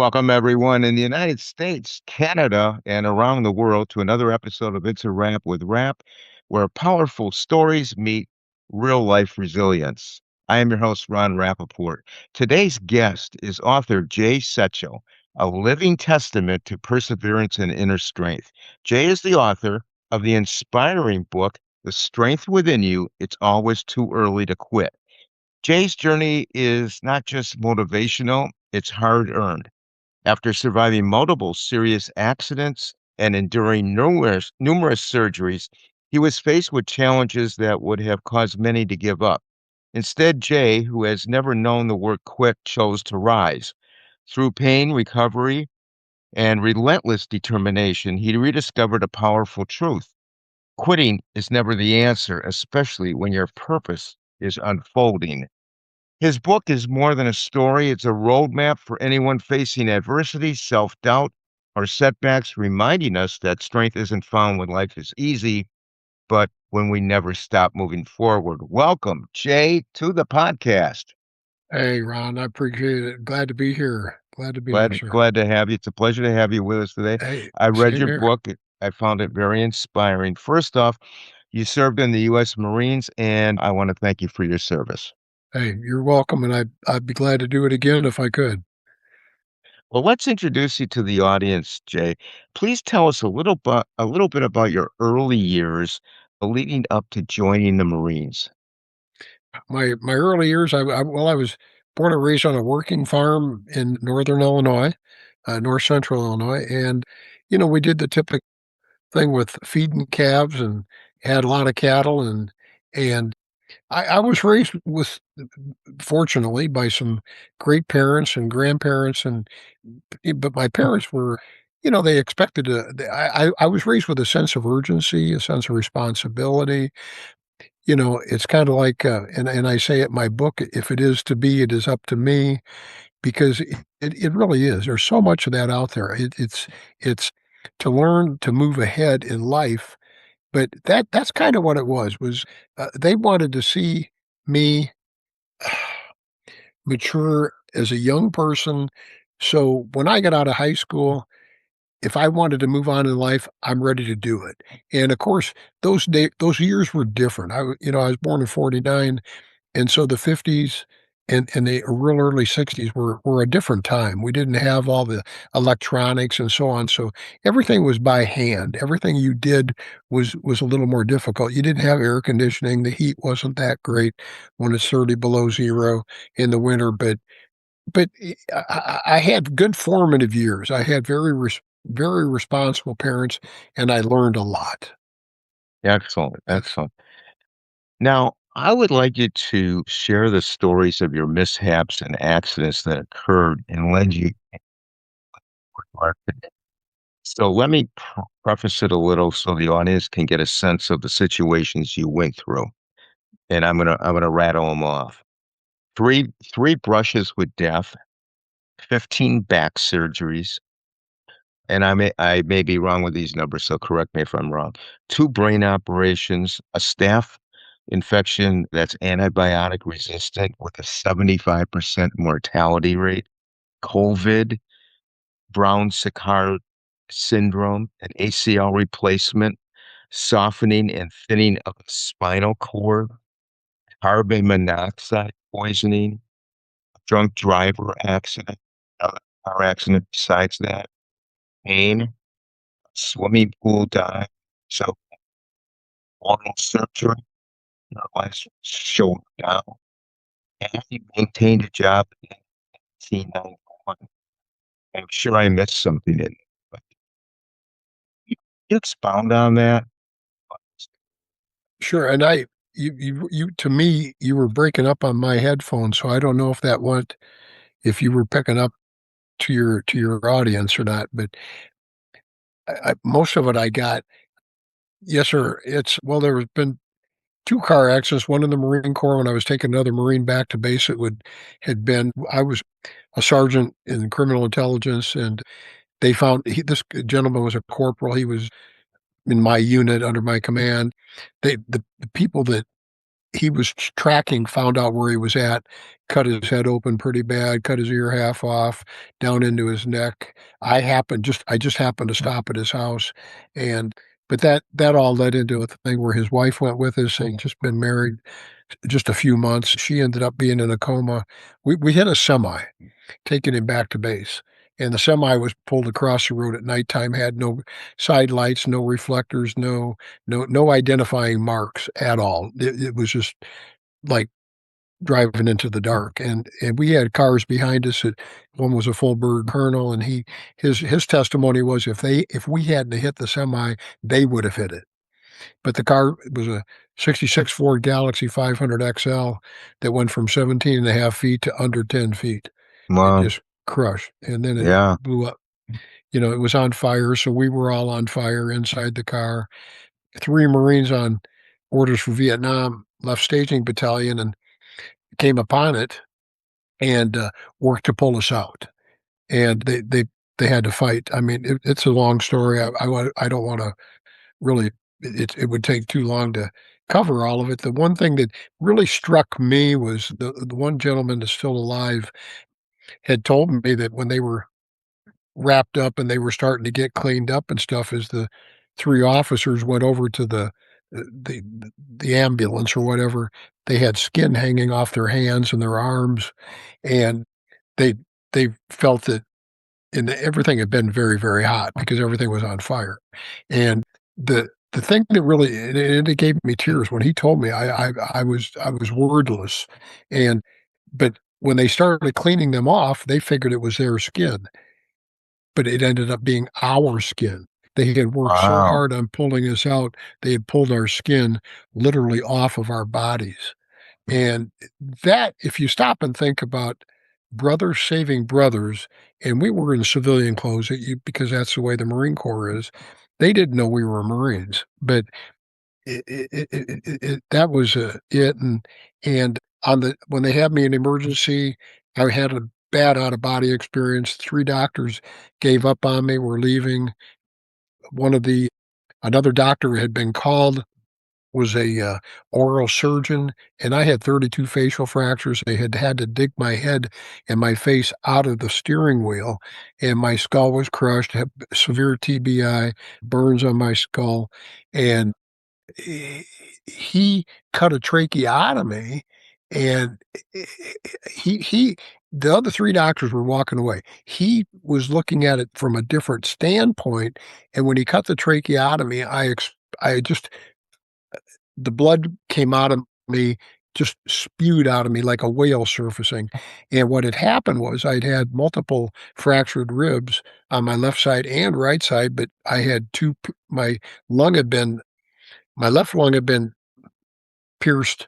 Welcome, everyone in the United States, Canada, and around the world to another episode of It's a Wrap with Rap, where powerful stories meet real life resilience. I am your host, Ron Rappaport. Today's guest is author Jay Setchell, a living testament to perseverance and inner strength. Jay is the author of the inspiring book, The Strength Within You, It's Always Too Early to Quit. Jay's journey is not just motivational, it's hard earned. After surviving multiple serious accidents and enduring numerous surgeries, he was faced with challenges that would have caused many to give up. Instead, Jay, who has never known the word quit, chose to rise. Through pain, recovery, and relentless determination, he rediscovered a powerful truth. Quitting is never the answer, especially when your purpose is unfolding. His book is more than a story, it's a roadmap for anyone facing adversity, self doubt, or setbacks, reminding us that strength isn't found when life is easy, but when we never stop moving forward. Welcome, Jay, to the podcast. Hey, Ron, I appreciate it. Glad to be here. Glad to be here, Glad, sir. glad to have you. It's a pleasure to have you with us today. Hey, I read same your here. book. I found it very inspiring. First off, you served in the U.S. Marines, and I want to thank you for your service. Hey, you're welcome, and I'd be glad to do it again if I could. Well, let's introduce you to the audience, Jay. Please tell us a little bit about your early years leading up to joining the Marines. My early years, I was born and raised on a working farm in northern Illinois, north central Illinois, and we did the typical thing with feeding calves and had a lot of cattle and I was raised with fortunately by some great parents and grandparents but my parents were, they expected I was raised with a sense of urgency, a sense of responsibility. It's kind of like, and I say it in my book, if it is to be, it is up to me, because it really is. There's so much of that out there. It's to learn to move ahead in life, but that's kind of what it was they wanted to see me mature as a young person. So when I got out of high school, if I wanted to move on in life, I'm ready to do it. And of course, those years were different. I was born in '49, and so the '50s and the real early '60s were a different time. We didn't have all the electronics and so on, so everything was by hand. Everything you did was a little more difficult. You didn't have air conditioning. The heat wasn't that great when it's 30 below 0 in the winter, but I had good formative years. I had very responsible parents, and I learned a lot. Excellent, excellent. Now, I would like you to share the stories of your mishaps and accidents that occurred and led you to where you are today. So let me preface it a little so the audience can get a sense of the situations you went through, and I'm gonna rattle them off. Three brushes with death, 15 back surgeries, and I may be wrong with these numbers, so correct me if I'm wrong. Two brain operations, a staph infection that's antibiotic resistant with a 75% mortality rate, COVID, Brown-Séquard syndrome, an ACL replacement, softening and thinning of the spinal cord, carbon monoxide poisoning, drunk driver accident, car accident besides that, pain, swimming pool dive, so oral surgery, your last shoulder down, and you maintained a job in 1991. I'm sure I missed something in it, but you expound on that? Sure, and to me, you were breaking up on my headphones, so I don't know if you were picking up to your audience or not, but most of it I got. Yes, sir. There has been 2 car accidents, one in the Marine Corps when I was taking another Marine back to base. I was a sergeant in criminal intelligence, and they found this gentleman was a corporal. He was in my unit under my command. The people that he was tracking, found out where he was at, cut his head open pretty bad, cut his ear half off, down into his neck. I just happened to stop at his house, and but that all led into a thing where his wife went with us. They'd just been married just a few months. She ended up being in a coma. We hit a semi, taking him back to base. And the semi was pulled across the road at nighttime, had no side lights, no reflectors, no identifying marks at all. It was just like driving into the dark. And we had cars behind us. One was a full bird colonel, and his testimony was if we hadn't hit the semi, they would have hit it. But the car was a '66 Ford Galaxy 500 XL that went from 17.5 feet to under 10 feet. It Well, just crushed, and then it yeah. blew up. It was on fire, so we were all on fire inside the car. 3 Marines on orders for Vietnam left staging battalion and came upon it and, worked to pull us out, and they had to fight. I mean, it's a long story. I don't wanna really it would take too long to cover all of it. The one thing that really struck me was the one gentleman that's still alive had told me that when they were wrapped up and they were starting to get cleaned up and stuff as the 3 officers went over to the the ambulance or whatever, they had skin hanging off their hands and their arms, and they they felt that and everything had been very, very hot because everything was on fire, and the thing that really it gave me tears when he told me, I was wordless, and but when they started cleaning them off, they figured it was their skin, but it ended up being our skin. They had worked so Wow. hard on pulling us out, they had pulled our skin literally off of our bodies. And that, if you stop and think about brothers saving brothers, and we were in civilian clothes because that's the way the Marine Corps is. They didn't know we were Marines, but that was it. And on the when they had me in emergency, I had a bad out of body experience. 3 doctors gave up on me. Were leaving. One of the Another doctor had been called, was a, oral surgeon, and I had 32 facial fractures. They had had to dig my head and my face out of the steering wheel, and my skull was crushed, had severe TBI, burns on my skull, and he he cut a tracheotomy, and he the other 3 doctors were walking away. He was looking at it from a different standpoint, and when he cut the tracheotomy, I just the blood came out of me, just spewed out of me like a whale surfacing, and what had happened was I'd had multiple fractured ribs on my left side and right side, but I had 2 p lung had been my left lung had been pierced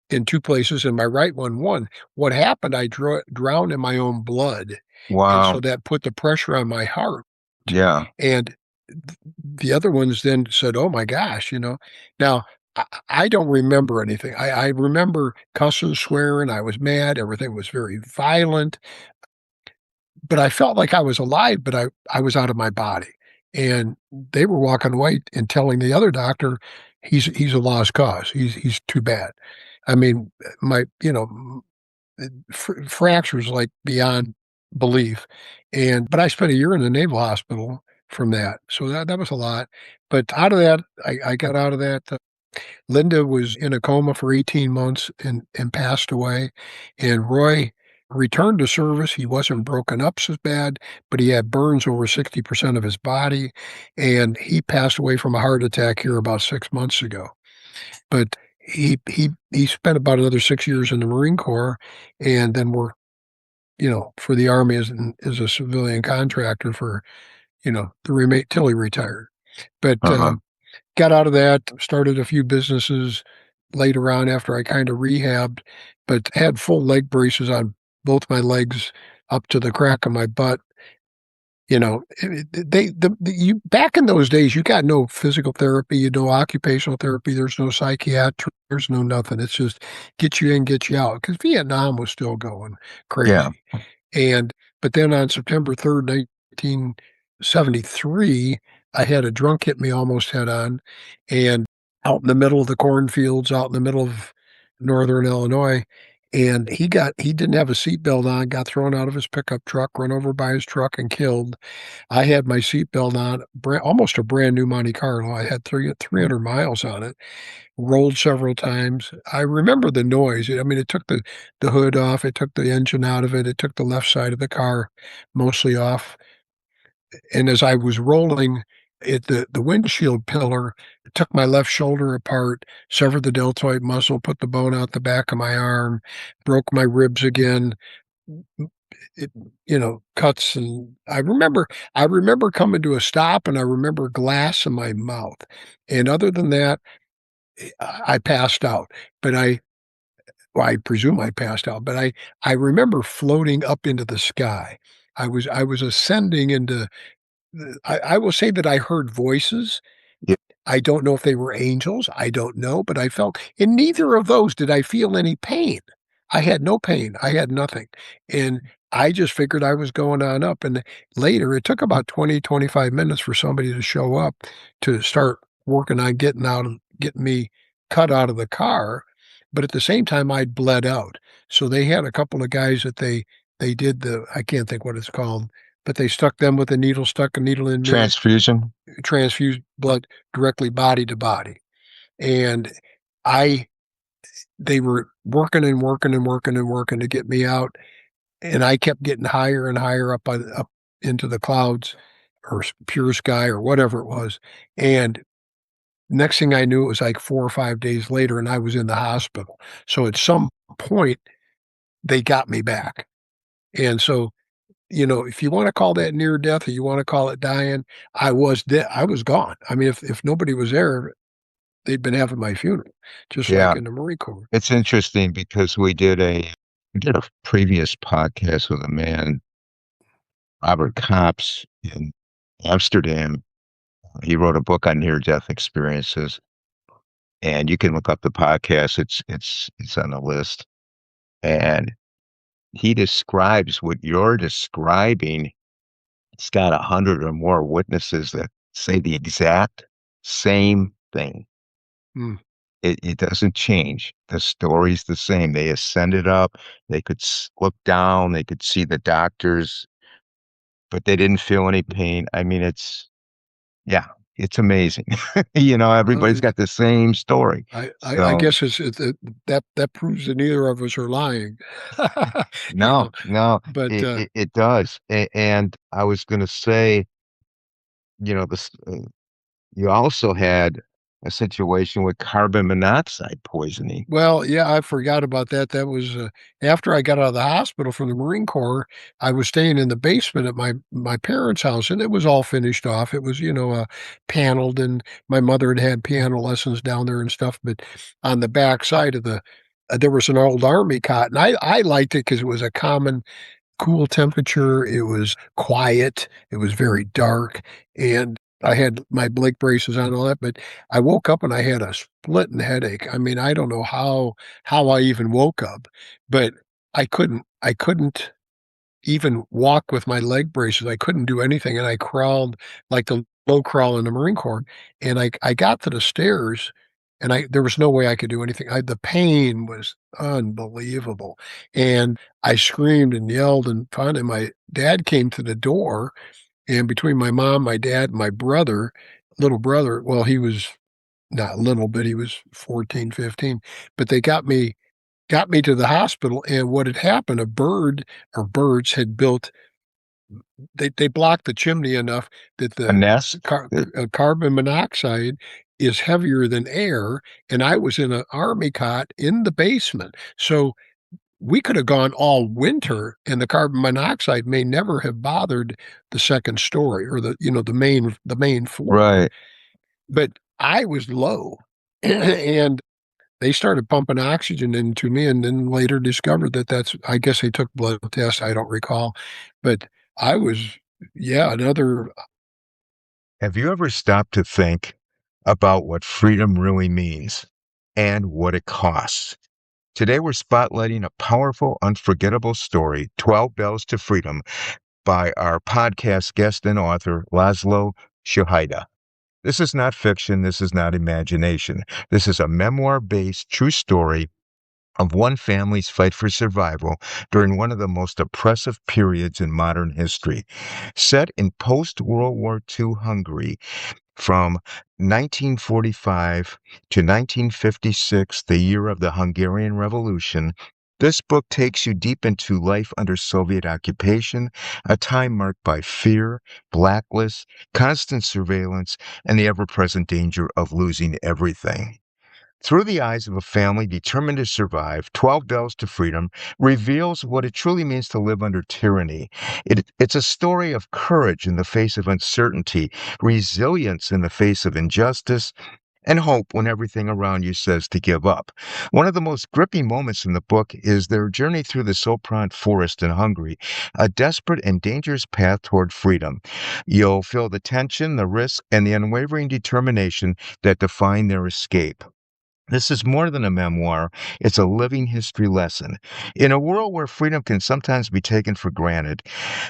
in 2 places and my right one. What happened, I drowned in my own blood, and so Wow. that put the pressure on my heart, Yeah. and the other ones then said, "Oh my gosh," you know? Now, I don't remember anything. I remember cussing, swearing, I was mad, everything was very violent, but I felt like I was alive, but I was out of my body, and they were walking away and telling the other doctor, "He's a lost cause. He's too bad." I mean, my fractures, like, beyond belief, but I spent a year in the Naval Hospital from that, so that was a lot, but out of that, I got out of that. Linda was in a coma for 18 months and passed away, and Roy returned to service. He wasn't broken up so bad, but he had burns over 60% of his body, and he passed away from a heart attack here about 6 months ago. But he spent about another 6 years in the Marine Corps and then worked, for the Army as a civilian contractor for, the remain till he retired. But, Uh-huh. got out of that, started a few businesses later on after I kinda rehabbed, but had full leg braces on both my legs up to the crack of my butt. You back in those days, you got no physical therapy, no occupational therapy, there's no psychiatrist, there's no nothing. It's just get you in, get you out. Because Vietnam was still going Yeah. crazy. And but then on September 3rd, 1973, I had a drunk hit me almost head on, and out in the middle of the cornfields, out in the middle of Northern Illinois, and he didn't have a seatbelt on, got thrown out of his pickup truck, run over by his truck, and killed. I had my seatbelt on, almost a brand new Monte Carlo. I had 300 miles on it, rolled several times. I remember the noise. I mean, it took the hood off, it took the engine out of it, it took the left side of the car mostly off. And as I was rolling, the windshield pillar took my left shoulder apart, severed the deltoid muscle, put the bone out the back of my arm, broke my ribs again. It, cuts, and I remember coming to a stop, and I remember glass in my mouth. And other than that, I passed out. But I presume I passed out, but I remember floating up into the sky. I was ascending into I will say that I heard voices. Yeah. I don't know if they were angels, I don't know, but I felt in neither of those did I feel any pain. I had no pain, I had nothing, and I just figured I was going on up, and later it took about 20, 25 minutes for somebody to show up to start working on getting me cut out of the car, but at the same time, I'd bled out. So they had a couple of guys that they did the I can't think what it's called, but they stuck a needle in me, Transfusion? transfused blood directly body to body. And I they were working and working and working and working to get me out, and I kept getting higher and higher up into the clouds or pure sky or whatever it was. And next thing I knew, it was like 4 or 5 days later, and I was in the hospital. So at some point, they got me back. And so, if you wanna call that near death or you wanna call it dying, I was gone. I mean, if nobody was there, they'd been having my funeral, just like Yeah. in the Marine Corps. It's interesting because we did a previous podcast with a man, Robert Kops in Amsterdam. He wrote a book on near-death experiences, and you can look up the podcast. It's on the list, and he describes what you're describing. He's got 100 or more witnesses that say the exact same thing. Mm, It doesn't change. The story's the same. They ascended up, they could look down, they could see the doctors, but they didn't feel any pain. I mean, yeah, it's amazing. Everybody's well, got the same story. I So, guess that proves that neither of us are lying. You no, know, no, but, it does. And I was going to say, this, you also had a situation with carbon monoxide poisoning. well, yeah, I forgot about that. That was, after I got out of the hospital from the Marine Corps, I was staying in the basement at my parents' house, and it was all finished off. It was, paneled, and my mother had piano lessons down there and stuff, but on the back side of there was an old army cot, and I liked it because it was a common cool temperature, it was quiet, it was very dark, and I had my Blake braces on and all that, but I woke up and I had a splitting headache. I mean, I don't know how I even woke up, but I couldn't even walk with my leg braces. I couldn't do anything, and I crawled like the low crawl in the Marine Corps, and I got to the stairs, and I there was no way I could do anything. The pain was unbelievable, and I screamed and yelled, and finally my dad came to the door, and between my mom, my dad, and my little brother, well, he was not little, but he was 14, 15. But they got me to the hospital, and what had happened, a bird or birds had built they blocked the chimney enough that A nest? carbon monoxide is heavier than air, and I was in an army cot in the basement. So, we could have gone all winter, and the carbon monoxide may never have bothered the 2nd story or the main floor, Right. but I was low, and they started pumping oxygen into me and then later discovered that that's I guess they took blood tests, I don't recall, but I was yeah, another Have you ever stopped to think about what freedom really means and what it costs? Today, we're spotlighting a powerful, unforgettable story, 12 Bells to Freedom, by our podcast guest and author, Laszlo Shahida. This is not fiction. This is not imagination. This is a memoir based true story of one family's fight for survival during one of the most oppressive periods in modern history. Set in post World War II Hungary, from 1945 to 1956, the year of the Hungarian Revolution, this book takes you deep into life under Soviet occupation, a time marked by fear, blacklists, constant surveillance, and the ever present danger of losing everything. Through the eyes of a family determined to survive, 12 Bells to Freedom reveals what it truly means to live under tyranny. It's a story of courage in the face of uncertainty, resilience in the face of injustice, and hope when everything around you says to give up. One of the most gripping moments in the book is their journey through the Sopron forest in Hungary, a desperate and dangerous path toward freedom. You'll feel the tension, the risk, and the unwavering determination that define their escape. This is more than a memoir, it's a living history lesson. In a world where freedom can sometimes be taken for granted,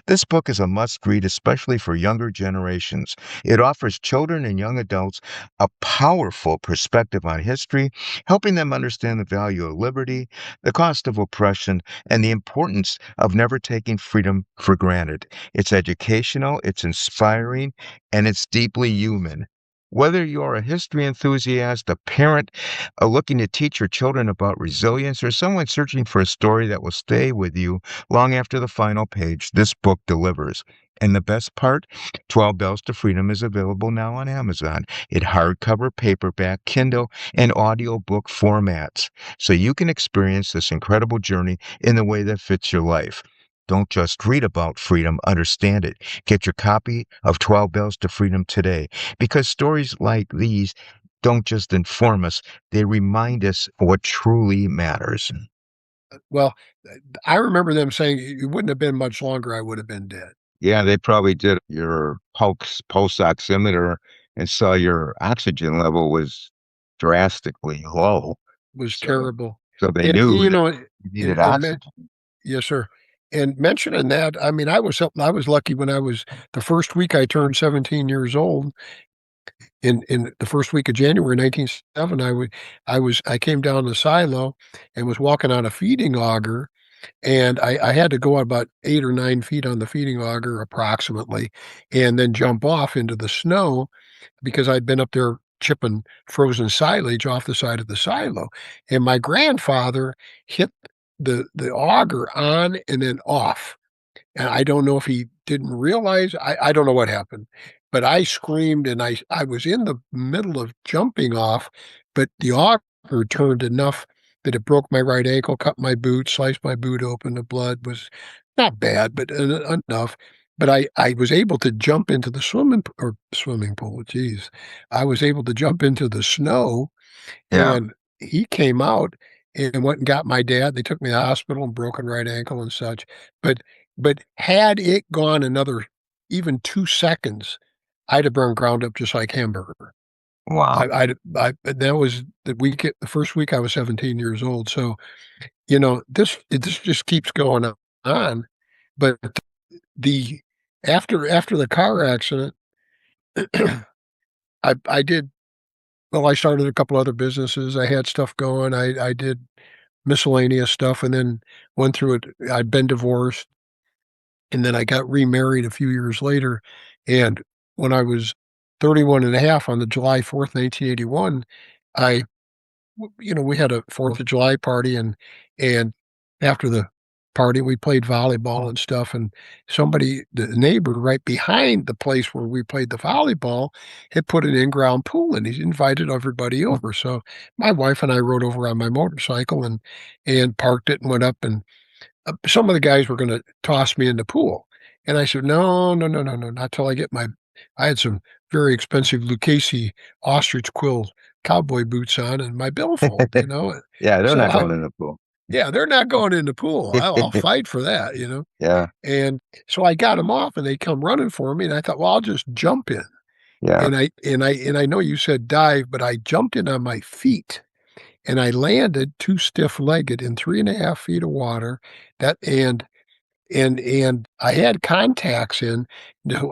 this book is a must read, especially for younger generations. It offers children and young adults a powerful perspective on history, helping them understand the value of liberty, the cost of oppression, and the importance of never taking freedom for granted. It's educational, it's inspiring, and it's deeply human. Whether you're a history enthusiast, a parent, looking to teach your children about resilience, or someone searching for a story that will stay with you long after the final page, this book delivers. And the best part, 12 Bells to Freedom is available now on Amazon in hardcover, paperback, Kindle, and audiobook formats, so you can experience this incredible journey in the way that fits your life. Don't just read about freedom, understand it. Get your copy of 12 Bells to Freedom today, because stories like these don't just inform us, they remind us what truly matters. Well, I remember them saying, "It wouldn't have been much longer, I would have been dead." Yeah, they probably did your pulse oximeter and saw your oxygen level was drastically low. Was So, terrible. so they And, knew you that know, you and needed and men oxygen. yes, sir. And mentioning that, I mean, I was lucky when I was the first week I turned 17 years old, in the first week of January 1907, I came down the silo and was walking on a feeding auger, and I had to go about 8 or 9 feet on the feeding auger approximately, and then jump off into the snow because I'd been up there chipping frozen silage off the side of the silo, and my grandfather hit the auger on and then off, and I don't know if he didn't realize, I don't know what happened, but I screamed and I was in the middle of jumping off, but the auger turned enough that it broke my right ankle, cut my boot, sliced my boot open. The blood was not bad, but enough. But I was able to jump into the swimming pool, geez. I was able to jump into the snow, Yeah. and he came out and went and got my dad. They took me to the hospital and broken right ankle and such. But but had it gone another even 2 seconds, I'd have been ground up just like hamburger. Wow. That was the first week I was 17 years old. So, this just keeps going on. But the after the car accident, I did well, I started a couple other businesses. I had stuff going. I did miscellaneous stuff and then went through it. I'd been divorced, and then I got remarried a few years later, and when I was 31 and a half on the July 4th, 1981, I we had a 4th of July party, and after the party, we played volleyball and stuff, and the neighbor right behind the place where we played the volleyball had put an in-ground pool, and he's invited everybody over, so my wife and I rode over on my motorcycle and parked it and went up, and some of the guys were gonna toss me in the pool, and I said, "No, no, no, no, no, not till I get my." I had some very expensive Lucchese ostrich quill cowboy boots on and my billfold, Yeah, they're so not going in the pool. yeah, they're not going in the pool. I'll fight for that. Yeah, And so I got them off, and they come running for me, and I thought, "Well, I'll just jump in." yeah. And I know you said dive, but I jumped in on my feet, and I landed 2 stiff-legged in 3.5 feet of water. That and I had contacts in.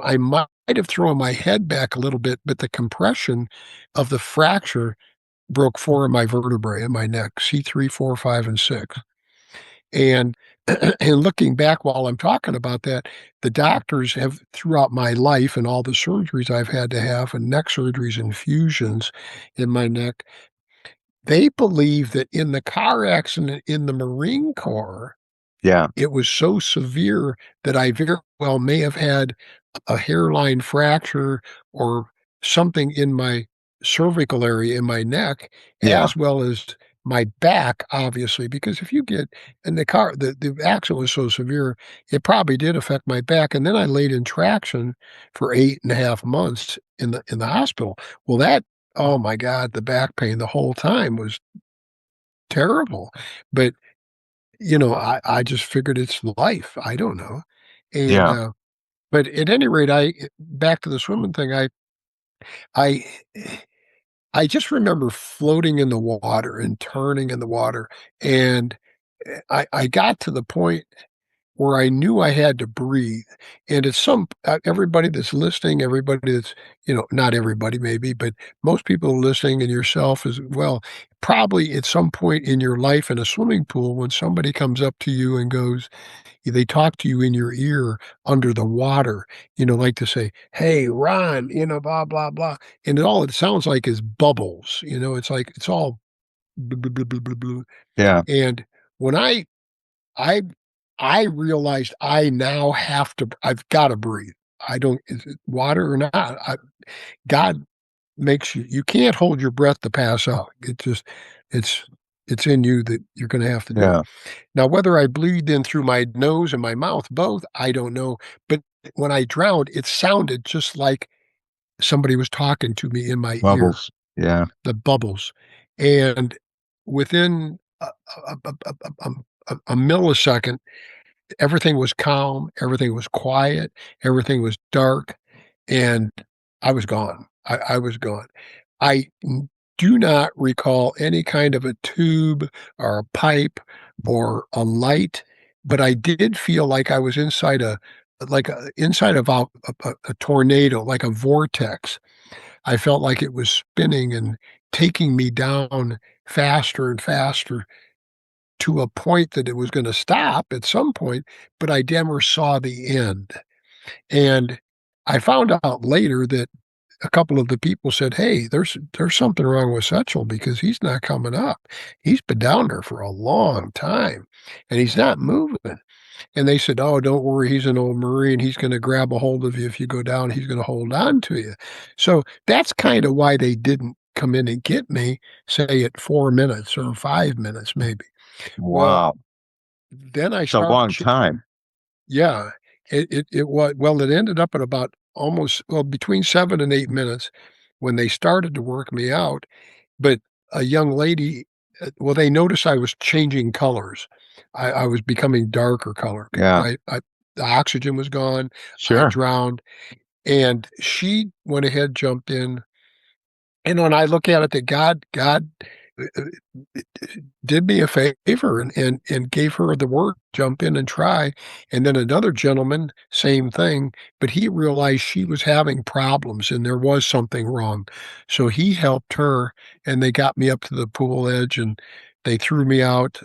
I might have thrown my head back a little bit, but the compression of the fracture broke 4 of my vertebrae in my neck, C3, 4, 5, and 6. And and looking back while I'm talking about that, the doctors have throughout my life and all the surgeries I've had to have and neck surgeries and fusions in my neck, they believe that in the car accident in the Marine Corps, Yeah. it was so severe that I very well may have had a hairline fracture or something in my cervical area in my neck, Yeah. as well as my back, obviously, because if you get in the car, the accident was so severe, it probably did affect my back. And then I laid in traction for 8.5 months in the hospital. Well, that oh my God, the back pain the whole time was terrible. But I just figured it's life. I don't know. And, Yeah. but at any rate, back to the swimming thing, I I just remember floating in the water and turning in the water, and, I got to the point where I knew I had to breathe, and it's everybody that's listening, everybody that's not everybody maybe, but most people listening and yourself as well, probably at some point in your life in a swimming pool when somebody comes up to you and goes they talk to you in your ear under the water, like to say, "Hey, Ron," blah, blah, blah. And all it sounds like is bubbles, it's like it's all "blue, blue, blue, blue, blue, blue." Yeah. And when I I realized I've gotta breathe. I don't is it water or not, God makes you can't hold your breath to pass out. It's it's in you that you're gonna have to do it. Yeah. Now, whether I breathed in through my nose and my mouth, both, I don't know, but when I drowned, it sounded just like somebody was talking to me in my ear, Bubbles. Yeah. the bubbles, and within a millisecond, everything was calm, everything was quiet, everything was dark, and I was gone. I was gone. I do not recall any kind of a tube or a pipe or a light, but I did feel like I was inside of a tornado, like a vortex. I felt like it was spinning and taking me down faster and faster to a point that it was gonna stop at some point, but I never saw the end. And I found out later that a couple of the people said, "Hey, there's something wrong with Setchell because he's not coming up. He's been down there for a long time, and he's not moving." And they said, "Oh, don't worry, he's an old Marine. He's gonna grab a hold of you if you go down. He's gonna hold on to you." So that's kinda why they didn't come in and get me, say, at 4 minutes or 5 minutes maybe. Well, Wow. then I It's a started long time. yeah, it was well, it ended up at about almost well, between 7 and 8 minutes when they started to work me out, but a young lady well, they noticed I was changing colors. I was becoming darker color. Yeah. I the oxygen was gone, I Sure. drowned, and she went ahead, jumped in, and when I look at it that God, uh, uh, did me a favor and gave her the word, "Jump in and try," and then another gentleman, same thing, but he realized she was having problems and there was something wrong. So he helped her, and they got me up to the pool edge, and they threw me out.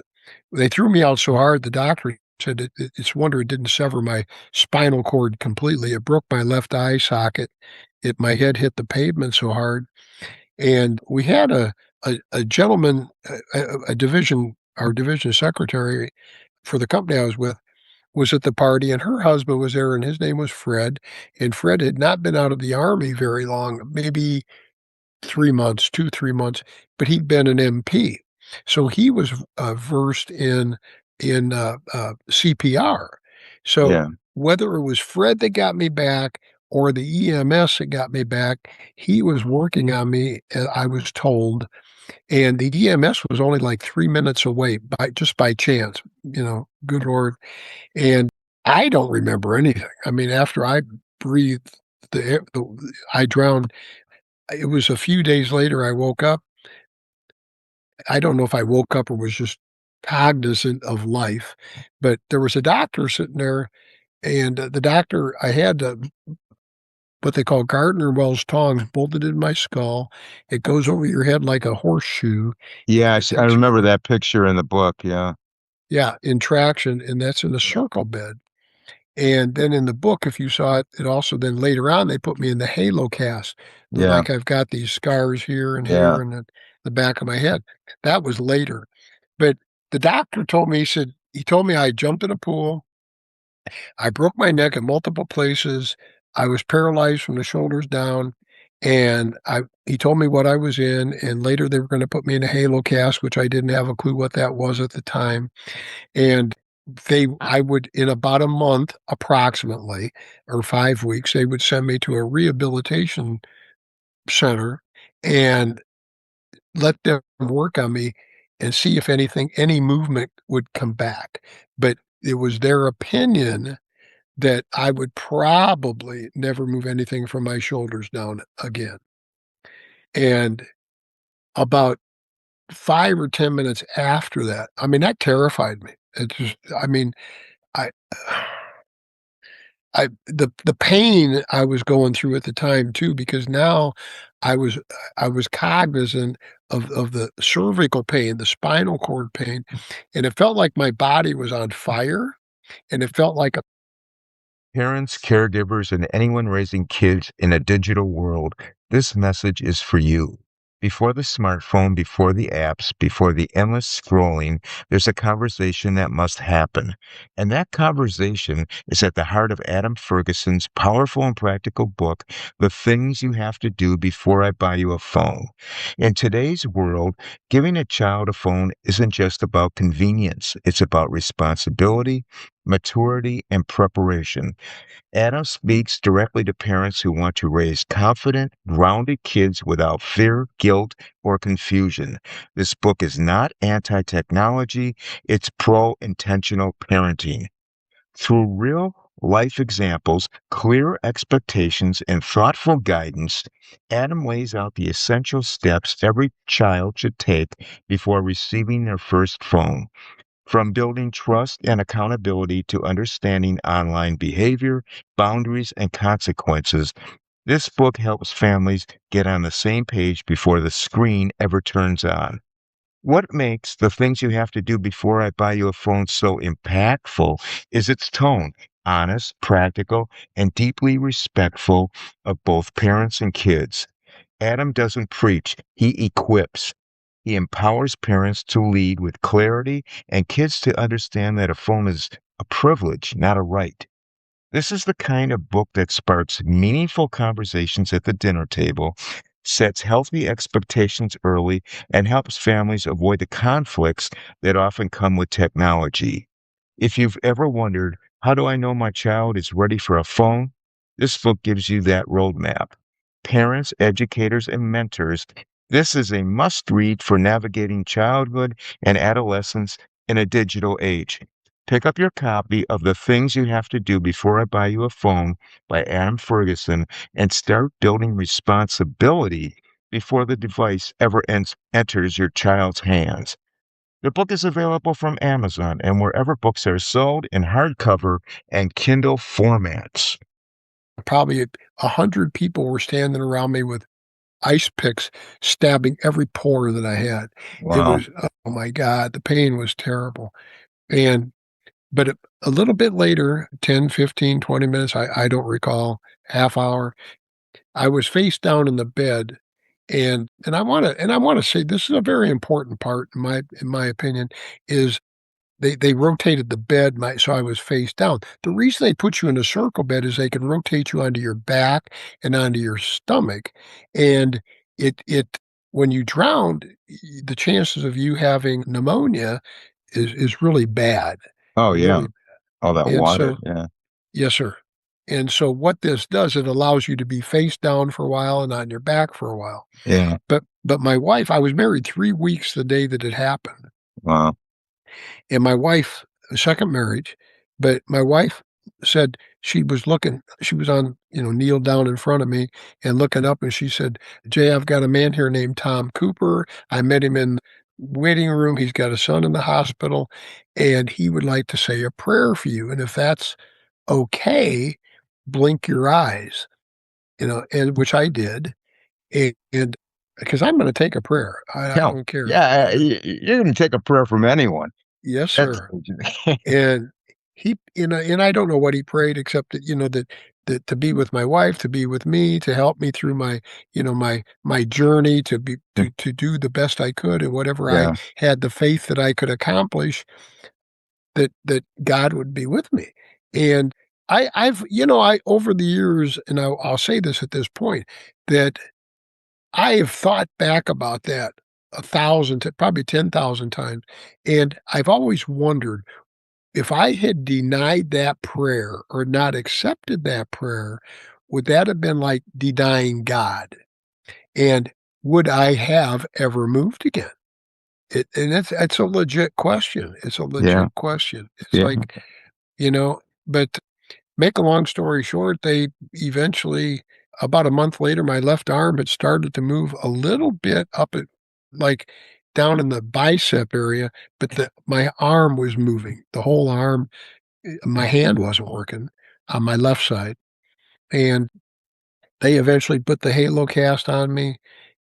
They threw me out so hard, the doctor said it's a wonder it didn't sever my spinal cord completely. It broke my left eye socket. My head hit the pavement so hard and we had a gentleman, a division our division secretary for the company I was with was at the party, and her husband was there, and his name was Fred, and Fred had not been out of the Army very long, maybe 3 months, 2, 3 months, but he'd been an MP. So he was, versed in CPR. So Yeah. whether it was Fred that got me back or the EMS that got me back, he was working on me, I was told, and the EMS was only like 3 minutes away by chance, good Lord, and I don't remember anything. I mean, after I breathed the air I drowned it was a few days later I woke up. I don't know if I woke up or was just cognizant of life, but there was a doctor sitting there, and, the doctor I had to what they call Gardner-Wells tongs bolted in my skull. It goes over your head like a horseshoe, Yeah, and it I takes you remember that picture in the book, yeah. yeah, in traction, and that's in a Yeah. circle bed. And then in the book, if you saw it, it also then later on, they put me in the halo cast, Yeah, like I've got these scars yeah. here and the back of my head. That was later. But the doctor told me, he told me I jumped in a pool, I broke my neck in multiple places, I was paralyzed from the shoulders down, and he told me what I was in, and later they were gonna put me in a halo cast, which I didn't have a clue what that was at the time. And I would in about a month, approximately, or 5 weeks, they would send me to a rehabilitation center and let them work on me and see if any movement would come back. But it was their opinion that I would probably never move anything from my shoulders down again. And about 5 or 10 minutes after that, I mean, that terrified me. It just I mean, I the pain I was going through at the time too, because now I was I was cognizant of the cervical pain, the spinal cord pain, and it felt like my body was on fire, and it felt like a Parents, caregivers, and anyone raising kids in a digital world, this message is for you. Before the smartphone, before the apps, before the endless scrolling, there's a conversation that must happen. And that conversation is at the heart of Adam Ferguson's powerful and practical book, The Things You Have to Do Before I Buy You a Phone. In today's world, giving a child a phone isn't just about convenience, it's about responsibility, maturity, and preparation. Adam speaks directly to parents who want to raise confident, grounded kids without fear, guilt, or confusion. This book is not anti technology, it's pro intentional parenting. Through real life examples, clear expectations, and thoughtful guidance, Adam lays out the essential steps every child should take before receiving their first phone. From building trust and accountability to understanding online behavior, boundaries, and consequences, this book helps families get on the same page before the screen ever turns on. What makes the things you have to do before I buy you a phone so impactful is its tone, honest, practical, and deeply respectful of both parents and kids. Adam doesn't preach, he equips. He empowers parents to lead with clarity and kids to understand that a phone is a privilege, not a right. This is the kind of book that sparks meaningful conversations at the dinner table, sets healthy expectations early, and helps families avoid the conflicts that often come with technology. If you've ever wondered, how do I know my child is ready for a phone? This book gives you that roadmap. Parents, educators, and mentors, this is a must read for navigating childhood and adolescence in a digital age. Pick up your copy of The Things You Have to Do Before I Buy You a Phone by Adam Ferguson and start building responsibility before the device ever enters your child's hands. The book is available from Amazon and wherever books are sold in hardcover and Kindle formats. probably 100 people were standing around me with ice picks stabbing every pore that I had. It Wow. was oh my god, the pain was terrible. And but a little bit later, 10, 15, 20 minutes, I don't recall, half hour, I was face down in the bed, and I wanna say this is a very important part in my opinion, is they rotated the bed so I was face down. The reason they put you in a circle bed is they can rotate you onto your back and onto your stomach, and it when you drowned, the chances of you having pneumonia is really bad, Oh, yeah. really. All that And water. so Yeah. yes, sir. And so what this does, it allows you to be face down for a while and on your back for a while. Yeah. But my wife, I was married 3 weeks the day that it happened. Wow. And my wife, second marriage, but my wife said she was on, kneeled down in front of me and looking up, and she said, "Jay, I've got a man here named Tom Cooper. I met him in the waiting room. He's got a son in the hospital, and he would like to say a prayer for you. And if that's okay, blink your eyes." and which I did, and because I'm gonna take a prayer. I Yeah. don't care, Yeah, you're gonna take a prayer from anyone. Yes, That's sir. And and I don't know what he prayed except that, that to be with my wife, to be with me, to help me through my journey, to do the best I could and whatever I yeah, had the faith that I could accomplish, that God would be with me. And I over the years, and I'll say this at this point, that I have thought back about that 1,000 to probably 10,000 times, and I've always wondered if I had denied that prayer or not accepted that prayer, would that have been like denying God? And would I have ever moved again? And that's a legit question. It's a yeah, legit question. It's yeah. like, you know, but make a long story short, they eventually, about a month later, my left arm had started to move a little bit up at, like, down in the bicep area, but my arm was moving, the whole arm. My hand wasn't working on my left side, and they eventually put the halo cast on me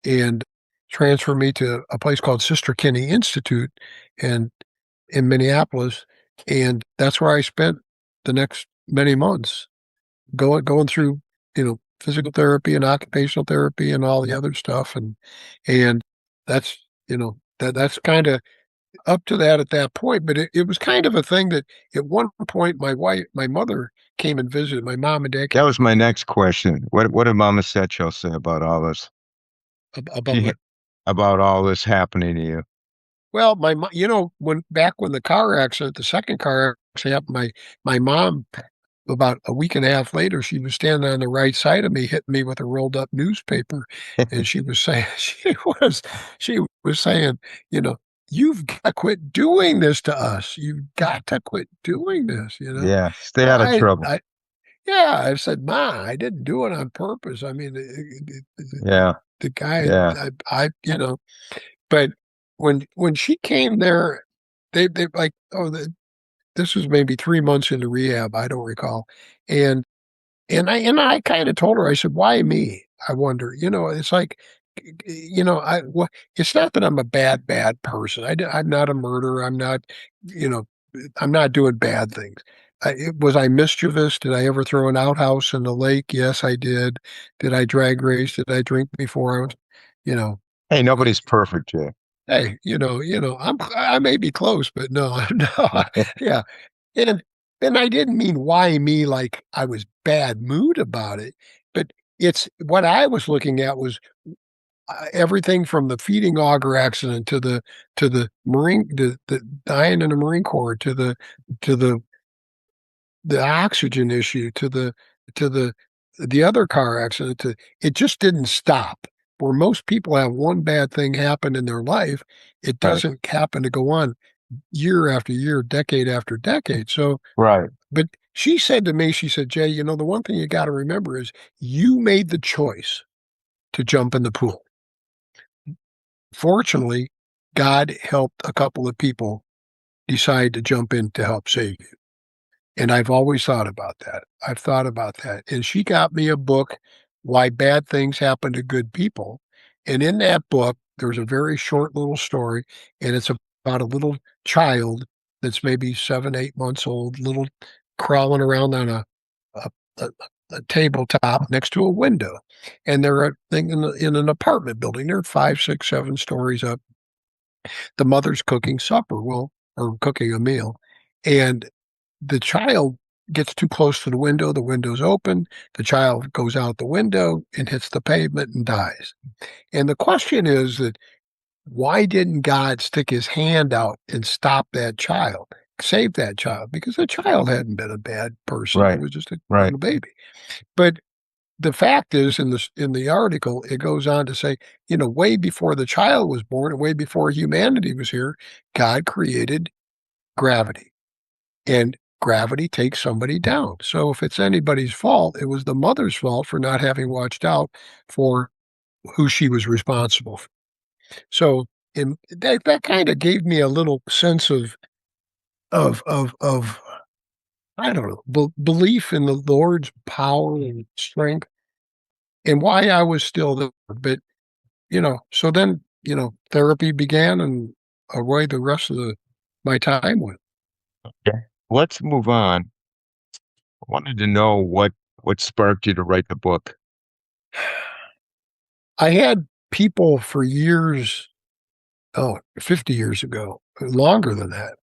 and transferred me to a place called Sister Kinney Institute and in Minneapolis, and that's where I spent the next many months going through, physical therapy and occupational therapy and all the other stuff, and that's, that's kinda up to that at that point, but it was kind of a thing that at one point, my mother came and visited, my mom and dad That came was my next question. What did Mama Setchell say about all this? about She what? ha about all this happening to you? Well, when the car accident, the 2nd car accident happened, my mom, about a week and a half later, she was standing on the right side of me, hitting me with a rolled up newspaper, and she was saying she was saying, you know, "You've gotta quit doing this to us. You've got to quit doing this." Yeah, stay Well, out of trouble. yeah, I said, "Ma, I didn't do it on purpose." I mean, Yeah, the guy, yeah. but when she came there, they like, oh, this was maybe 3 months into rehab, I don't recall, and I kinda told her, I said, "Why me?" I wonder, it's like, it's not that I'm a bad person. I'm not a murderer. You know, I'm not doing bad things. Was I mischievous? Did I ever throw an outhouse in the lake? Yes, I did. Did I drag race? Did I drink before I was, you know, Hey, nobody's perfect, Jay. hey, I may be close, but no, no, yeah. And I didn't mean why me like I was bad mood about it, but it's what I was looking at was, everything from the feeding auger accident to the dying in the Marine Corps to the oxygen issue to the other car accident to it just didn't stop. Where most people have one bad thing happen in their life, it Right, doesn't happen to go on year after year, decade after decade. So right. but she said to me, she said, "Jay, the one thing you gotta remember is you made the choice to jump in the pool. Fortunately, God helped a couple of people decide to jump in to help save you." And I've always thought about that. I've thought about that. And she got me a book, Why Bad Things Happen to Good People. And in that book, there's a very short little story, and it's about a little child that's maybe 7, 8 months old, little crawling around on a, a, a tabletop next to a window. And they're in an apartment building. They're 5, 6, 7 stories up. The mother's cooking supper, or cooking a meal. And the child gets too close to the window's open, the child goes out the window and hits the pavement and dies. And the question is that why didn't God stick his hand out and stop that child, save that child? Because the child hadn't been a bad person. It Right, was just a right. little baby. But the fact is in the article, it goes on to say, way before the child was born and way before humanity was here, God created gravity. And gravity takes somebody down. So if it's anybody's fault, it was the mother's fault for not having watched out for who she was responsible for. So that kind of gave me a little sense of I don't know, belief in the Lord's power and strength. and why I was still there. But, so then, therapy began and away the rest of my time went. Okay. Let's move on. I wanted to know what sparked you to write the book. I had people for years, 50 years ago, longer than that,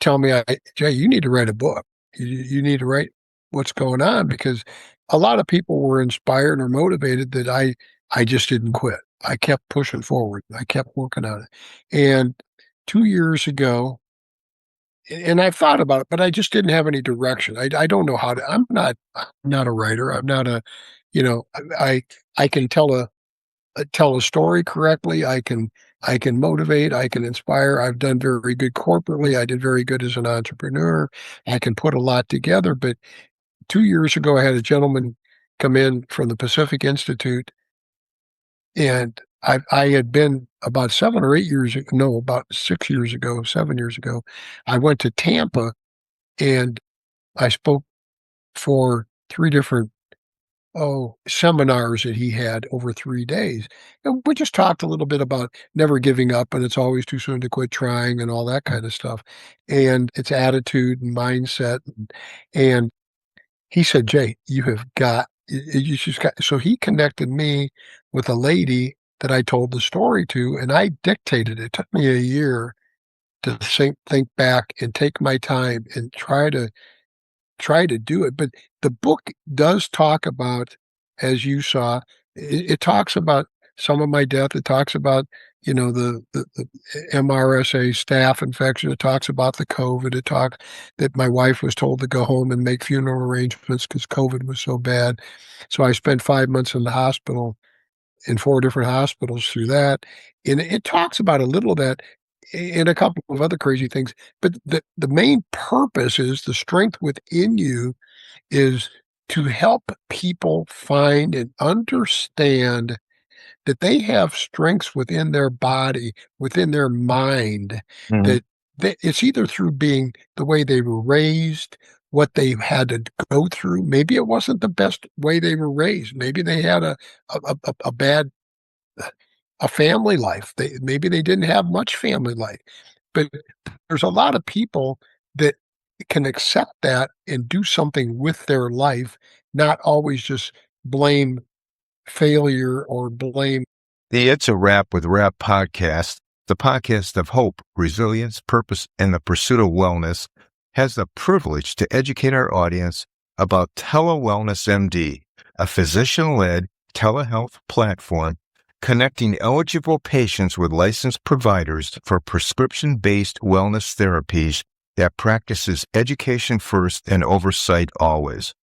tell me, Jay, you need to write a book. You need to write what's going on because a lot of people were inspired or motivated that I just didn't quit. I kept pushing forward. I kept working on it. And 2 years ago, and I thought about it, but I just didn't have any direction. I don't know how to. I'm not a writer. I'm not a, I can tell a story correctly. I can motivate, I can inspire. I've done very good corporately. I did very good as an entrepreneur. I can put a lot together, but 2 years ago, I had a gentleman come in from the Pacific Institute, and I had been about 7 or 8 years ag no, about 6 years ago, 7 years ago, I went to Tampa, and I spoke for 3 different seminars that he had over 3 days. And we just talked a little bit about never giving up, and it's always too soon to quit trying and all that kind of stuff, and it's attitude and mindset, and he said, "Jay, you have got you just got." So he connected me with a lady that I told the story to, and I dictated it. It took me a year to think back and take my time and try to do it, but the book does talk about, as you saw, it talks about some of my death, it talks about, the MRSA staph infection, it talks about the COVID, it talks that my wife was told to go home and make funeral arrangements because COVID was so bad. So I spent 5 months in the hospital, in 4 different hospitals through that, and it talks about a little of that and a couple of other crazy things, but the main purpose is the strength within you is to help people find and understand that they have strengths within their body, within their mind, Mhm. that it's either through being the way they were raised, what they had to go through. Maybe it wasn't the best way they were raised. Maybe they had a bad a family life. Maybe they didn't have much family life. But there's a lot of people that can accept that and do something with their life, not always just blame failure or blame. The It's a Wrap with Rap podcast, the podcast of hope, resilience, purpose, and the pursuit of wellness, has the privilege to educate our audience about TelewellnessMD, a physician-led telehealth platform connecting eligible patients with licensed providers for prescription-based wellness therapies that practices education first and oversight always.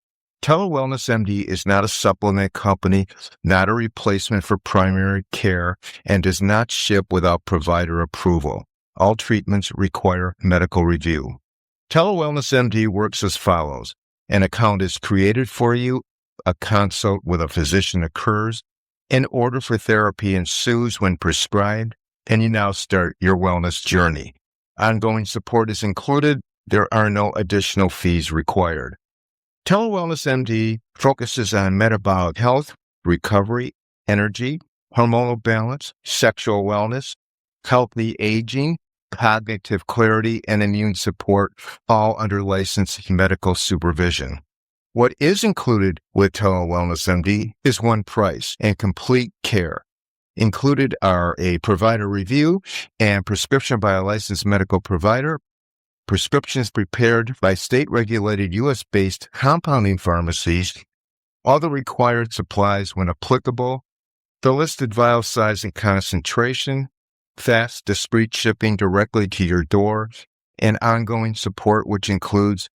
TelewellnessMD is not a supplement company, not a replacement for primary care, and does not ship without provider approval. All treatments require medical review. TelewellnessMD works as follows. An account is created for you, a consult with a physician occurs, an order for therapy ensues when prescribed, and you now start your wellness journey. Ongoing support is included. There are no additional fees required. TelewellnessMD focuses on metabolic health, recovery, energy, hormonal balance, sexual wellness, healthy aging, cognitive clarity, and immune support, all under licensed medical supervision. What is included with TelewellnessMD is one price and complete care. Included are a provider review and prescription by a licensed medical provider, prescriptions prepared by state-regulated U.S.-based compounding pharmacies, all the required supplies when applicable, the listed vial size and concentration, fast, discreet shipping directly to your door, and ongoing support, which includes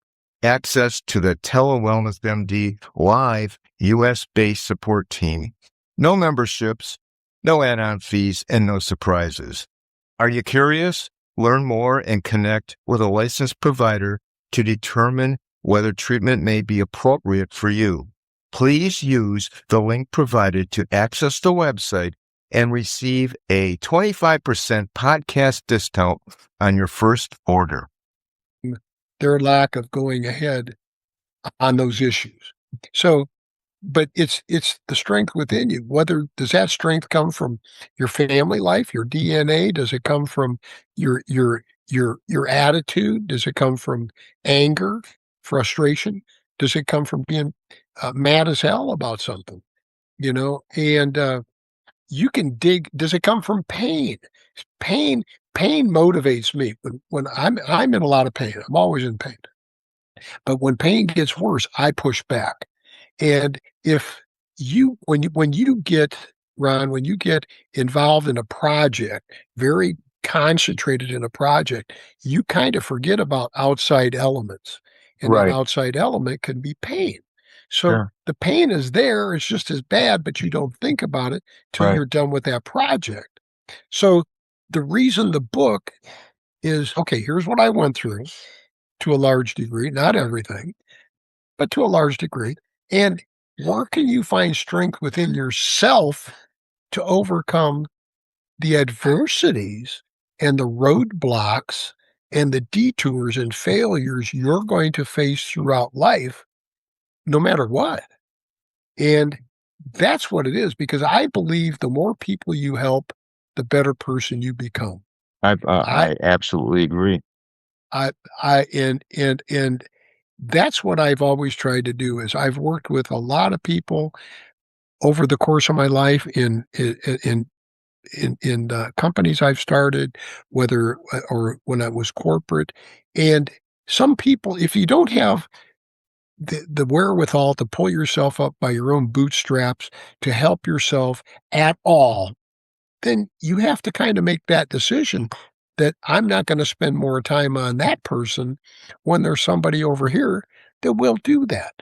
access to the TelewellnessMD live U.S.-based support team, no memberships, no add-on fees, and no surprises. Are you curious? Learn more and connect with a licensed provider to determine whether treatment may be appropriate for you. Please use the link provided to access the website and receive a 25% podcast discount on your first order. Their lack of going ahead on those issues. So but it's the strength within you. Whether does that strength come from your family life, your DNA? Does it come from your attitude? Does it come from anger, frustration? Does it come from being mad as hell about something? And you can dig. Does it come from pain? Pain pain motivates me when I'm in a lot of pain. I'm always in pain. But when pain gets worse, I push back. And if you when you get Ron, when you get involved in a project, very concentrated in a project, you kind of forget about outside elements. And that Right. outside element can be pain. So Sure. the pain is there, it's just as bad, but you don't think about it till Right. you're done with that project. So the reason the book is okay, here's what I went through to a large degree, not everything, but to a large degree. And where can you find strength within yourself to overcome the adversities and the roadblocks and the detours and failures you're going to face throughout life, no matter what? And that's what it is, because I believe the more people you help, the better person you become. I, I absolutely agree. I, and that's what I've always tried to do is I've worked with a lot of people over the course of my life in companies I've started, whether or when I was corporate, and some people, if you don't have the wherewithal to pull yourself up by your own bootstraps to help yourself at all, then you have to kind of make that decision that I'm not going to spend more time on that person when there's somebody over here that will do that.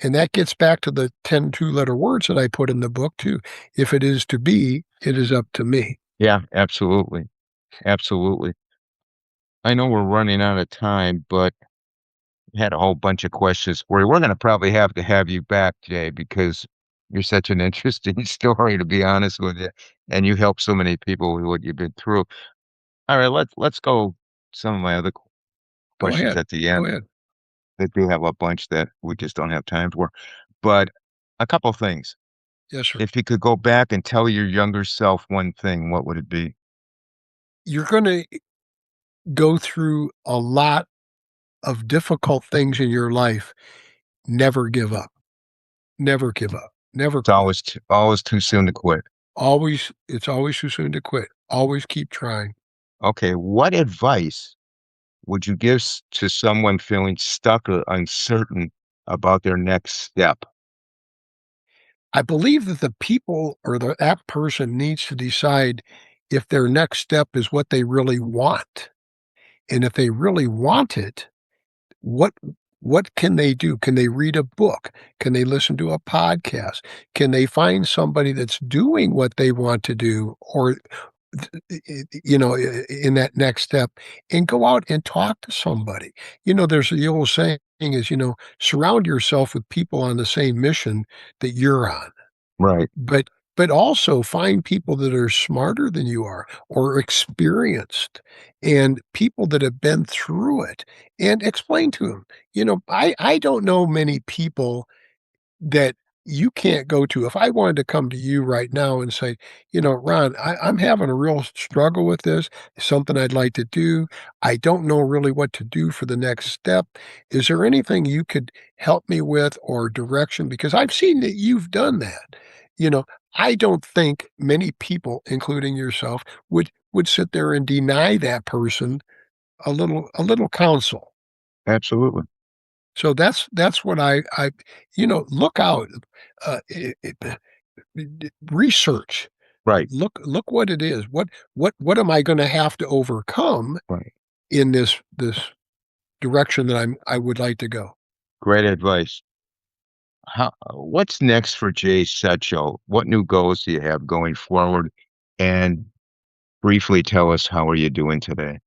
And that gets back to the 10 two-letter words that I put in the book too. If it is to be, it is up to me. Yeah, absolutely. Absolutely. I know we're running out of time, but had a whole bunch of questions for you. We're going to have you back, Jay, because you're such an interesting story, to be honest with you, and you help so many people with what you've been through. All right, let's go some of my other Go questions ahead. at the Go end. ahead. They do have a bunch that we just don't have time for, but a couple things. Yes, sir. If you could go back and tell your younger self one thing, what would it be? You're going to go through a lot of difficult things in your life. Never give up. Never give up. Never It's quit. always too soon to quit. It's always too soon to quit. Always keep trying. Okay, what advice would you give to someone feeling stuck or uncertain about their next step? I believe that the people or that person needs to decide if their next step is what they really want. And if they really want it, what what can they do? Can they read a book? Can they listen to a podcast? Can they find somebody that's doing what they want to do or in that next step and go out and talk to somebody. There's the old saying is, surround yourself with people on the same mission that you're on. Right. But also find people that are smarter than you are or experienced and people that have been through it and explain to them. I don't know many people that you can't go to. If I wanted to come to you right now and say, Ron, I'm having a real struggle with this, it's something I'd like to do. I don't know really what to do for the next step. Is there anything you could help me with or direction? Because I've seen that you've done that. You know, I don't think many people, including yourself, would sit there and deny that person a little counsel. Absolutely. So that's what I look out, research, Right. look what it is. What am I gonna have to overcome Right. in this direction that I would like to go? Great advice. What's next for Jay Setchell? What new goals do you have going forward? And briefly tell us how are you doing today?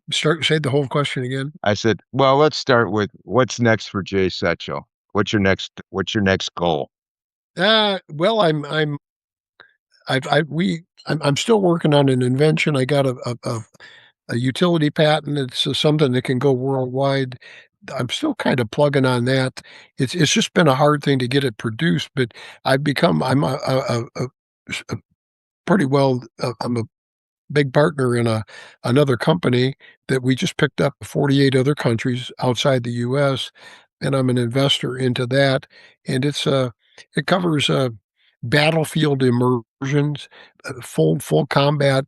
Start say the whole question again. I said, well, let's start with what's next for Jay Setchell? What's your next goal? Well, I'm still working on an invention. I got a utility patent. It's something that can go worldwide I'm still kind of plugging on that. It's just been a hard thing to get it produced, but I'm a pretty well, I'm a big partner in another company that we just picked up 48 other countries outside the US, and I'm an investor into that, and it covers, battlefield immersions, full combat,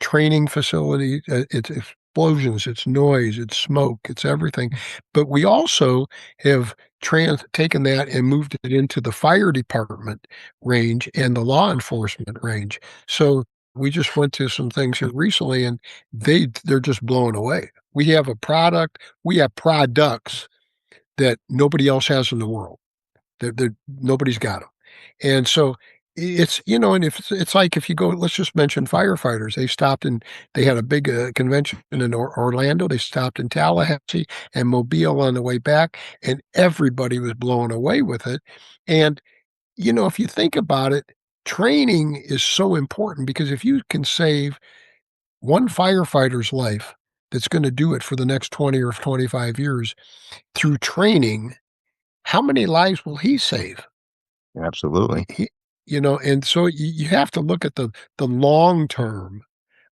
training facility, it's explosions, it's noise, it's smoke, it's everything, but we also have taken that and moved it into the fire department range and the law enforcement range, so we just went to some things here recently, and they're just blown away. We have products that nobody else has in the world. They're nobody's got them, and so it's and if it's like if you go, let's just mention firefighters. They had a big convention in Orlando. They stopped in Tallahassee and Mobile on the way back, and everybody was blown away with it. And if you think about it, training is so important because if you can save one firefighter's life that's gonna do it for the next 20 or 25 years through training, how many lives will he save? Absolutely. And so you have to look at the long term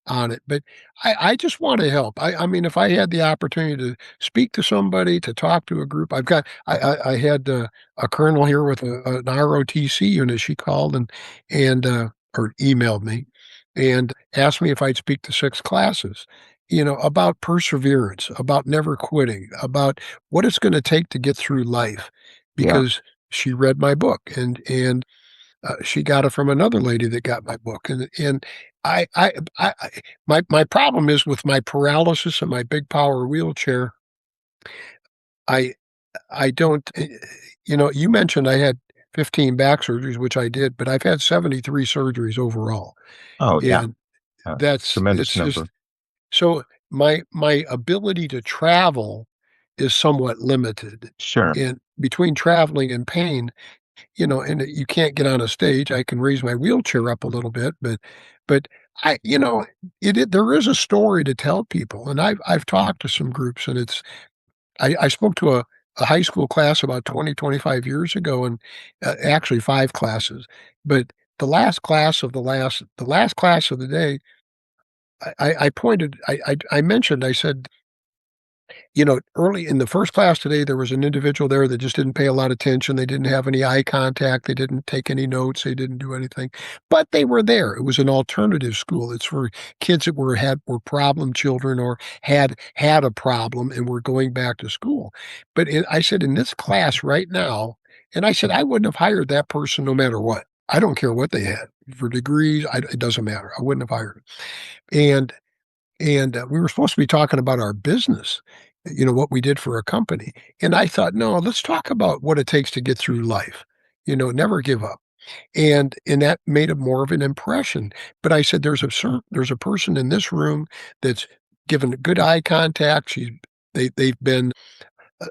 on it, but I just wanna help. I mean, if I had the opportunity to speak to somebody, to talk to a group, I had, a colonel here with an ROTC unit, she called or emailed me and asked me if I'd speak to 6 classes, about perseverance, about never quitting, about what it's gonna take to get through life Yeah, because she read my book she got it from another lady that got my book, and I my problem is with my paralysis and my big power wheelchair, I I don't you mentioned I had 15 back surgeries, which I did, but I've had 73 surgeries overall, oh, yeah, and it's tremendous just number. so my ability to travel is somewhat limited, Sure. and between traveling and pain, and you can't get on a stage. I can raise my wheelchair up a little bit, but I there is a story to tell people, and I've talked to some groups, and I spoke to a high school class about 25 years ago, and actually 5 classes, but the last class of the day, I mentioned, I said, early in the first class today, there was an individual there that just didn't pay a lot of attention. They didn't have any eye contact. They didn't take any notes. They didn't do anything, but they were there. It was an alternative school. It's for kids that were problem children or had a problem and were going back to school. But I said in this class right now, and I said I wouldn't have hired that person no matter what. I don't care what they had for degrees. It doesn't matter. I wouldn't have hired them. And we were supposed to be talking about our business, what we did for a company. And I thought, no, let's talk about what it takes to get through life. Never give up. And that made a more of an impression. But I said, there's a person in this room that's given good eye contact. They've been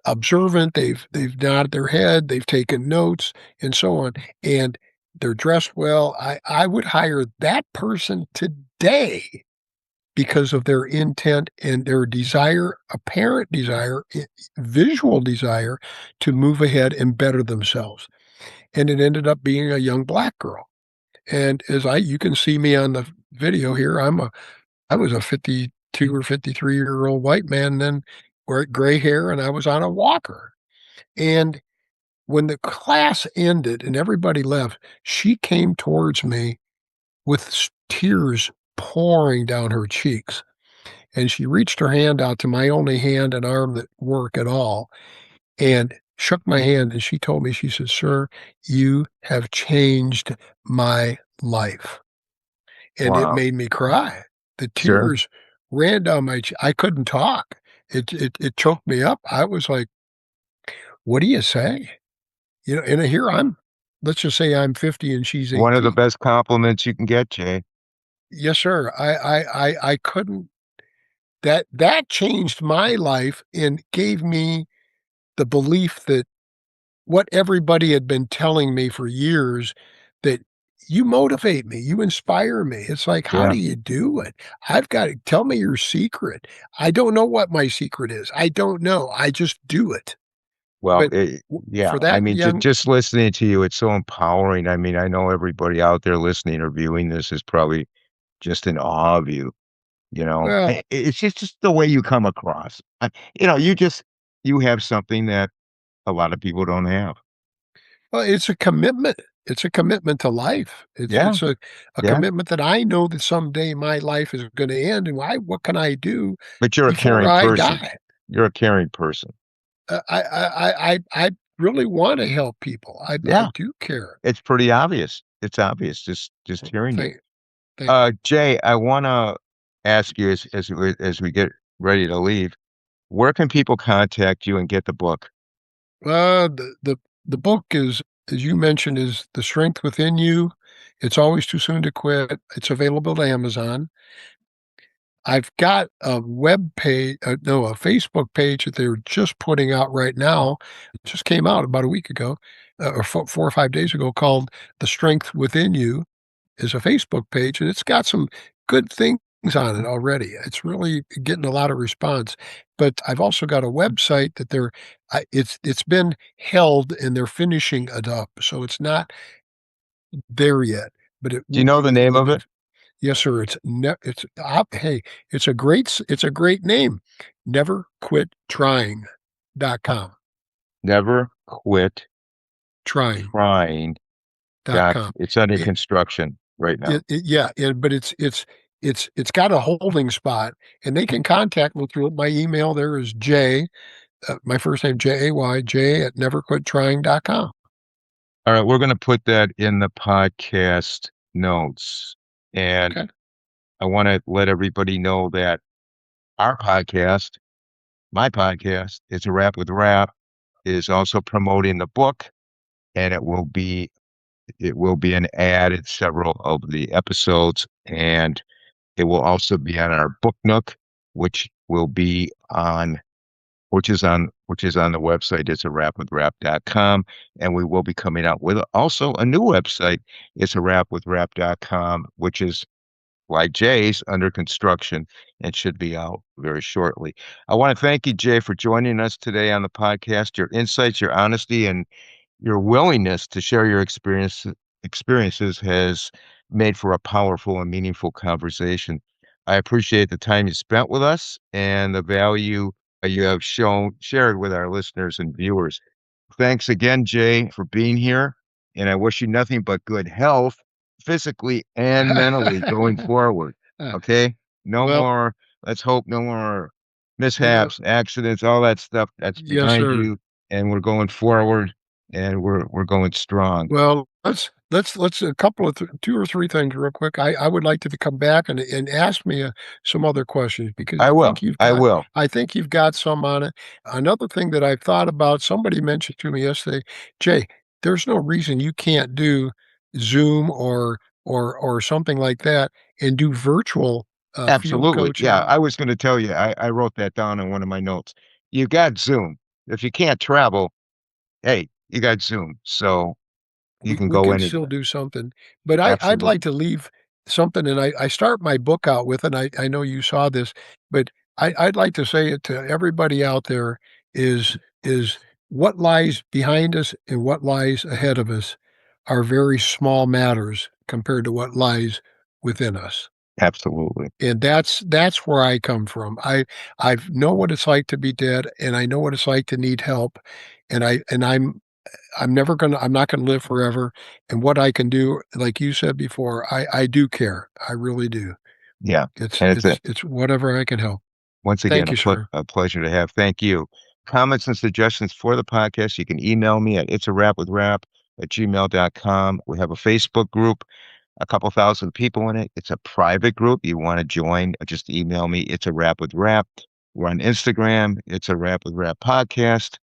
observant. They've nodded their head. They've taken notes and so on. And they're dressed well. I would hire that person today because of their intent and their desire, apparent desire, visual desire to move ahead and better themselves. And it ended up being a young black girl. And you can see me on the video here, I was a 52 or 53-year-old white man then with gray hair, and I was on a walker. And when the class ended and everybody left, she came towards me with tears pouring down her cheeks. And she reached her hand out to my only hand and arm that work at all and shook my hand, and she told me, she said, "Sir, you have changed my life." And it Wow. made me cry. The Sure. tears ran down I couldn't talk. It choked me up. I was like, "What do you say?" And here let's just say I'm 50 and she's One of the 18. best compliments you can get, Jay. Yes, sir. I couldn't that changed my life and gave me the belief that what everybody had been telling me for years that you motivate me, you inspire me. It's like, how Yeah. do you do it? I've got to tell me your secret. I don't know what my secret is. I don't know. I just do it. Well, But yeah, for I that mean, young, just listening to you, it's so empowering. I mean, I know everybody out there listening or viewing this is probably just in awe of you, you know? well, It's just the way you come across. You know, you have something that a lot of people don't have. well, it's a commitment. It's a commitment to life. It's Yeah, it's a yeah, commitment that I know that someday my life is going to end, and what can I do but you're a before caring I person. die? You're a caring person. I really want to help people. I Yeah, do care. it's pretty obvious. It's obvious just hearing you. Thank thank you. Jay, I wanna ask you as we get ready to leave, where can people contact you and get the book? The book is, as you mentioned, is The Strength Within You. It's Always Too Soon to Quit. It's available to Amazon. I've got a web page, no, a Facebook page that they're just putting out right now. It just came out about a week ago, or 4 or 5 days ago, called The Strength Within You. Is a Facebook page, and it's got some good things on it already. It's really getting a lot of response. But I've also got a website that it's been held and they're finishing it up, so it's not there yet, but Do you know the it name will of be. it? Yes, sir. It's hey, it's a great name. Neverquittrying.com. Never Quit Trying.com. Trying it's under It, construction right now. yeah, but it's got a holding spot, and they can contact me through my email. There is my first name, Jay, J at neverquittrying.com. All right, we're gonna put that in the podcast notes, and Okay. I wanna let everybody know that our podcast, my podcast, It's a Wrap with Rap, is also promoting the book, and it will be an ad in several of the episodes, and it will also be on our Book Nook, which will be on which is on the website. It's a rapwithrap.com, and we will be coming out with also a new website. It's a rapwithrap.com, which is like Jay's under construction and should be out very shortly. I want to thank you, Jay, for joining us today on the podcast. Your insights, your honesty, and your willingness to share your experiences has made for a powerful and meaningful conversation. I appreciate the time you spent with us and the value you have shared with our listeners and viewers. Thanks again, Jay, for being here, and I wish you nothing but good health, physically and mentally, going forward. Uh, Okay? No well, more, let's hope no more uh, mishaps, accidents, all that stuff that's yes, behind sir. you, and we're going forward, and we're going strong. Well, let's a couple of 2 or 3 things real quick. I would like to come back and ask me, some other questions because I will. I will. I think you've got some on it. Another thing that I thought about, somebody mentioned to me yesterday, "Jay, there's no reason you can't do Zoom or something like that and do virtual, field Absolutely. Yeah, coaching." I was gonna tell you, I wrote that down in one of my notes. You got Zoom. If you can't travel, hey, you got Zoom, so you can We go can still anywhere. do something, but I'd like Absolutely. to leave something, and I start my book out with, and I know you saw this, but I'd like to say it to everybody out there is what lies behind us and what lies ahead of us are very small matters compared to what lies within us, Absolutely. and that's where I come from. I know what it's like to be dead, and I know what it's like to need help, and I'm not gonna live forever, and what I can do, like you said before, I do care. I really do. Yeah. It's And it's a it's it's whatever I can help. once again Thank you, sir. a pleasure to have. Thank you. Comments and suggestions for the podcast, you can email me at it's a wrap with rap at gmail.com. We have a Facebook group, a couple thousand people in it. It's a private group. You want to join, just email me. It's a wrap with rap. We're on Instagram. It's a wrap with rap podcast.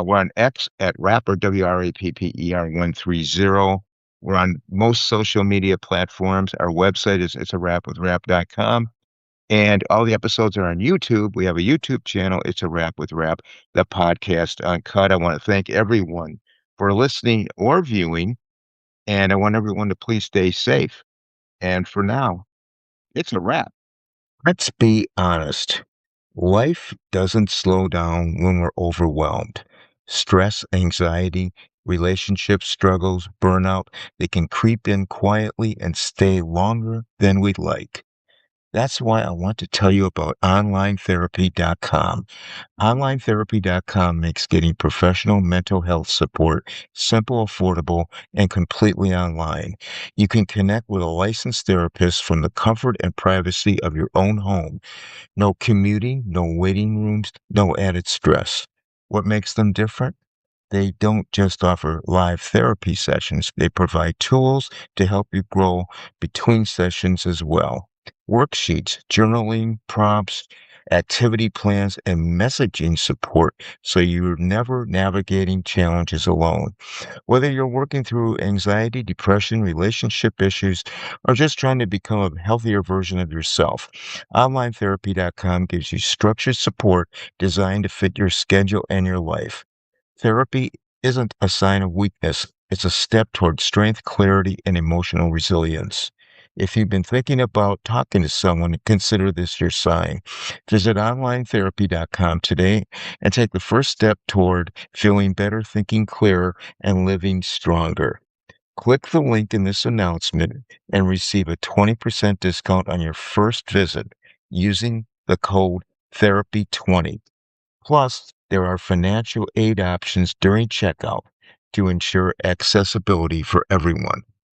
We're on X at rapper, WRAPPER 130. We're on most social media platforms. Our website is it's a wrap with rap.com. And all the episodes are on YouTube. We have a YouTube channel. It's a wrap with rap, the podcast uncut. I want to thank everyone for listening or viewing. And I want everyone to please stay safe. And for now, it's a wrap. Let's be honest. Life doesn't slow down when we're overwhelmed. Stress, anxiety, relationship struggles, burnout, they can creep in quietly and stay longer than we'd like. That's why I want to tell you about onlinetherapy.com. Onlinetherapy.com makes getting professional mental health support simple, affordable, and completely online. You can connect with a licensed therapist from the comfort and privacy of your own home. No commuting, no waiting rooms, no added stress. What makes them different? They don't just offer live therapy sessions, they provide tools to help you grow between sessions as well. Worksheets, journaling, prompts, activity plans, and messaging support so you're never navigating challenges alone. Whether you're working through anxiety, depression, relationship issues, or just trying to become a healthier version of yourself, OnlineTherapy.com gives you structured support designed to fit your schedule and your life. Therapy isn't a sign of weakness, it's a step toward strength, clarity, and emotional resilience. If you've been thinking about talking to someone, consider this your sign. Visit onlinetherapy.com today and take the first step toward feeling better, thinking clearer, and living stronger. Click the link in this announcement and receive a 20% discount on your first visit using the code therapy20. Plus, there are financial aid options during checkout to ensure accessibility for everyone.